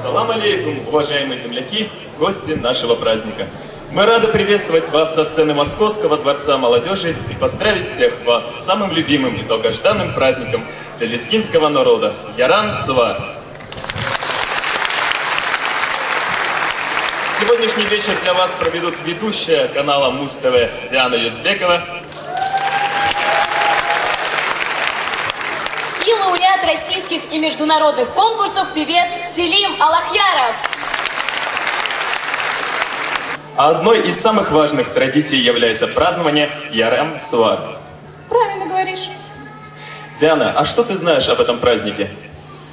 Салам алейкум, уважаемые земляки, гости нашего праздника. Мы рады приветствовать вас со сцены Московского дворца молодежи и поздравить всех вас с самым любимым и долгожданным праздником для лезгинского народа – Яран Свар. Сегодняшний вечер для вас проведут ведущая канала Муз-ТВ Диана Юзбекова и лауреат российских и международных конкурсов певец Селим Алахьяров. А одной из самых важных традиций является празднование Яран Свар. Правильно говоришь. Диана, а что ты знаешь об этом празднике?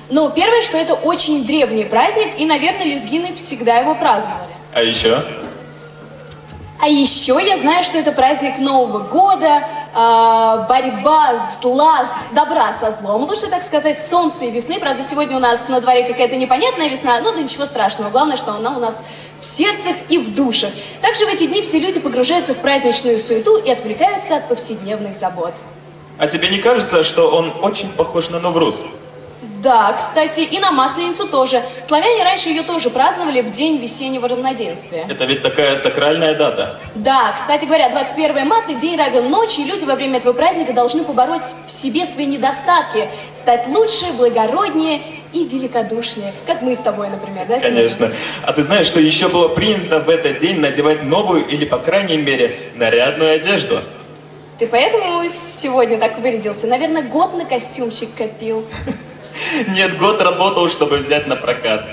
Ну, первое, что это очень древний праздник, и, наверное, лезгины всегда его праздновали. А еще? А еще я знаю, что это праздник Нового года, борьба добра со злом, лучше так сказать, солнца и весны. Правда, сегодня у нас на дворе какая-то непонятная весна, но да ничего страшного. Главное, что она у нас в сердцах и в душах. Также в эти дни все люди погружаются в праздничную суету и отвлекаются от повседневных забот. А тебе не кажется, что он очень похож на Новруз? Да, кстати, и на Масленицу тоже. Славяне раньше ее тоже праздновали в день весеннего равноденствия. Это ведь такая сакральная дата. Да, кстати говоря, 21 марта, день равен ночи, и люди во время этого праздника должны побороть в себе свои недостатки, стать лучше, благороднее и великодушнее. Как мы с тобой, например, да, сегодня? Конечно. А ты знаешь, что еще было принято в этот день надевать новую или, по крайней мере, нарядную одежду? Ты поэтому сегодня так вырядился? Наверное, год на костюмчик копил. Нет, год работал, чтобы взять на прокат.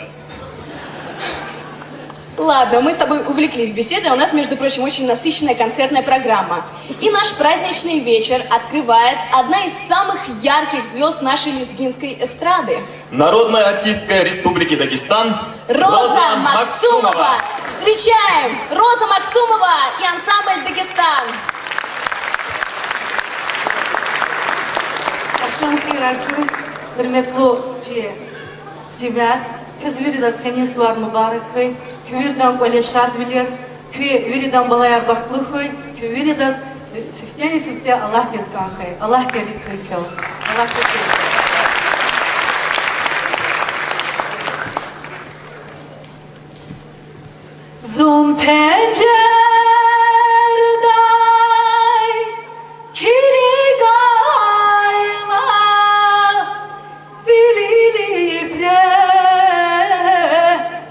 Ладно, мы с тобой увлеклись беседой, у нас, между прочим, очень насыщенная концертная программа. И наш праздничный вечер открывает одна из самых ярких звезд нашей лезгинской эстрады. Народная артистка Республики Дагестан Роза Максумова! Встречаем Роза Максумова и ансамбль «Дагестан». Hürmetli cimər, köz veridas kənis var mübarək höy, küvirdən qolə şart bilir, küviridən balayar baxtlı höy, küviridas süftə Allah tezgan höy, Allah terik höy kəl, Allah terik. Zun pencerday, kiri gayma,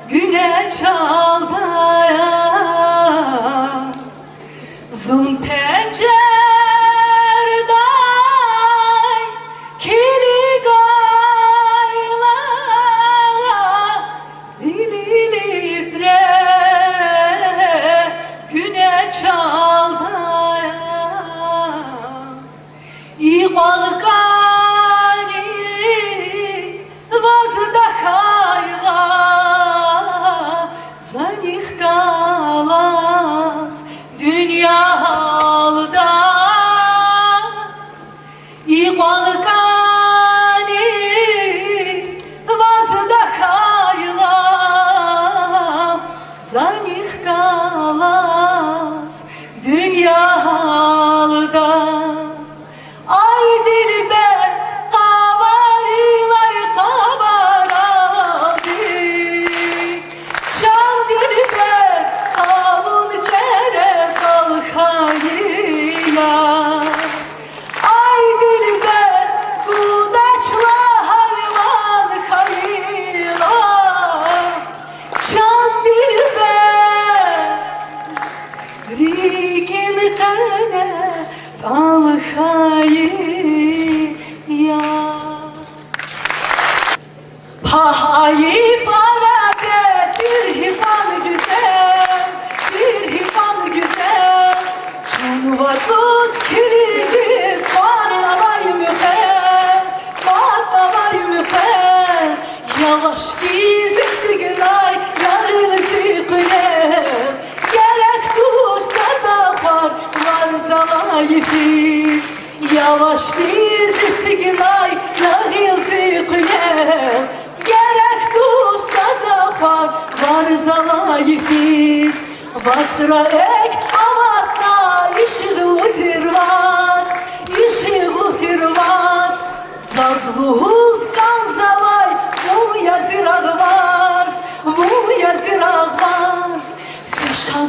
güne çaldaya Zun pencerday kili gayla Bililipre güne çaldaya İğal gani Воздыхайла, за них калас дünyalıda İğalgani воздыхайла, за них калас dünyalıda Ay dilber kavarılay kavaradi Can dilber alın çere kalkayla Ay dilber kudaçla hayvan kayla Can dilber rikin tane kalkayla Hayır felaket bir hipan güzel, bir hipan güzel Çanuvasız kirigiz vaznavay mühel, vaznavay mühel Yavaş dizim tıgınay, yarısı güzel Gerek duşta zafar, var zavay fiz Yavaş dizim tıgınay, yarısı güzel Gerek duşta zafar, var zavay fiz Vatsra ek avatna, işığı tirvat Zazluhuz kan zavay, bu yazırağı var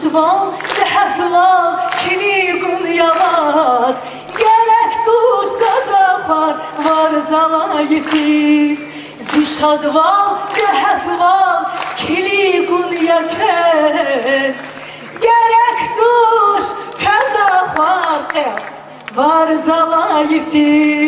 Zişadval, dehatval, kiligun yavaz Gerek dosta zafar, var zalayifiz Zişadval, dehatval, kiligun yakez Gerek dosta zafar, var zalayifiz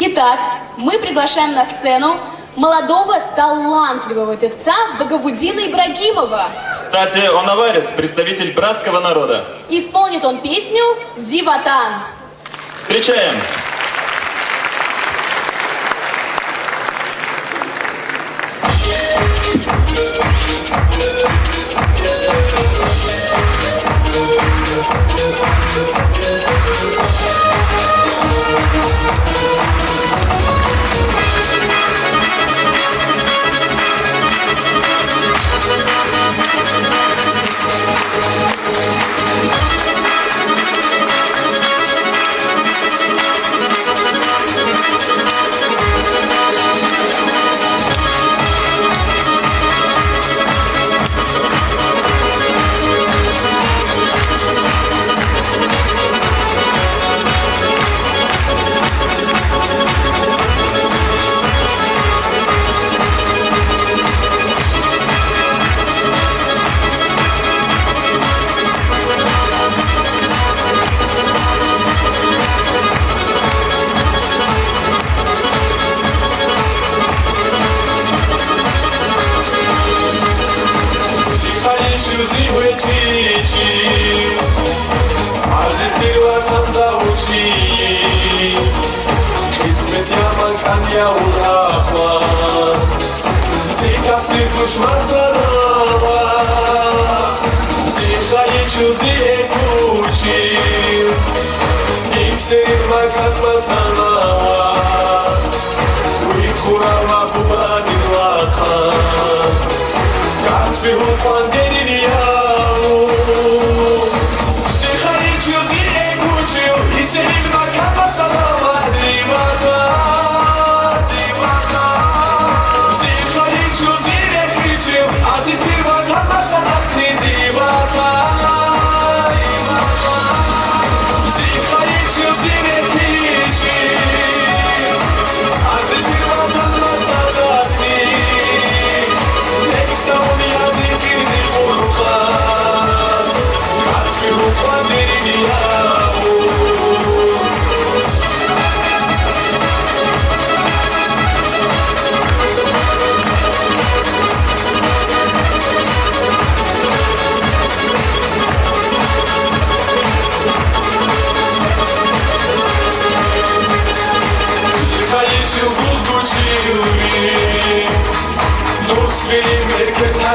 Итак, мы приглашаем на сцену молодого талантливого певца Багавуддина Ибрагимова. Кстати, он аварец, представитель братского народа. Исполнит он песню «Зиватан». Встречаем! Кания урахла Зикап сикуш масарава Зихай чузи экучи Исер макат масанава Уихурава бубадин лака Каспи хукван деринияу Зихай чузи экучи Исер макат масанава Зимата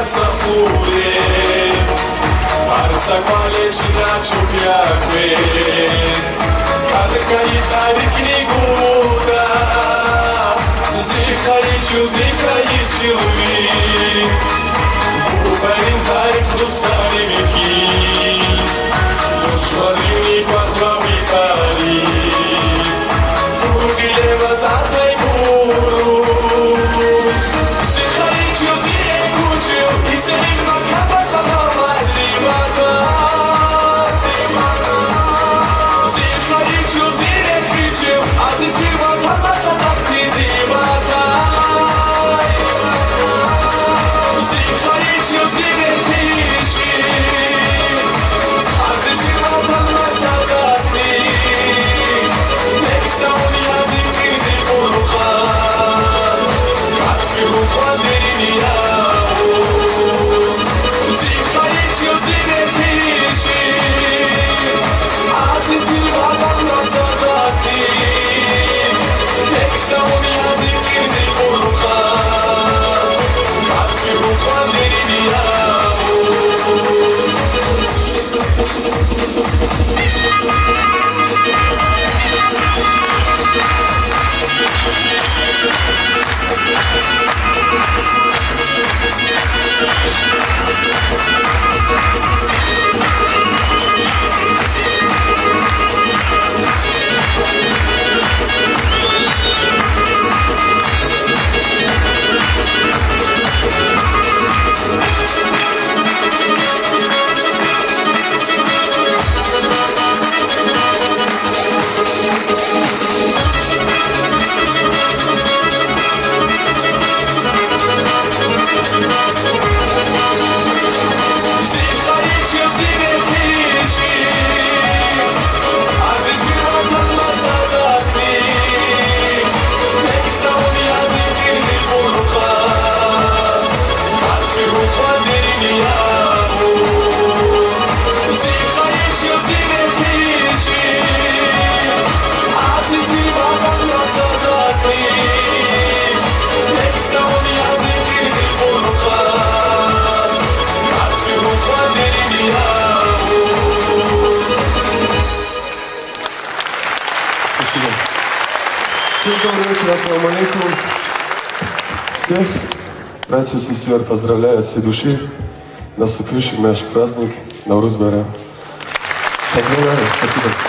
Safure Arsa quale cina ciufia quez Carcai tarik niguda Zikhai chilvi Bubarin tarik dostari mikis Dushvarini quatro vitari Tu levas atai burus Zikhai chilvi Всем добрый вечер, ассаламу алейкум. Всех братьев и сестер поздравляю от всей души. Наступивший наш праздник Наурuz Байрам. Поздравляю, спасибо.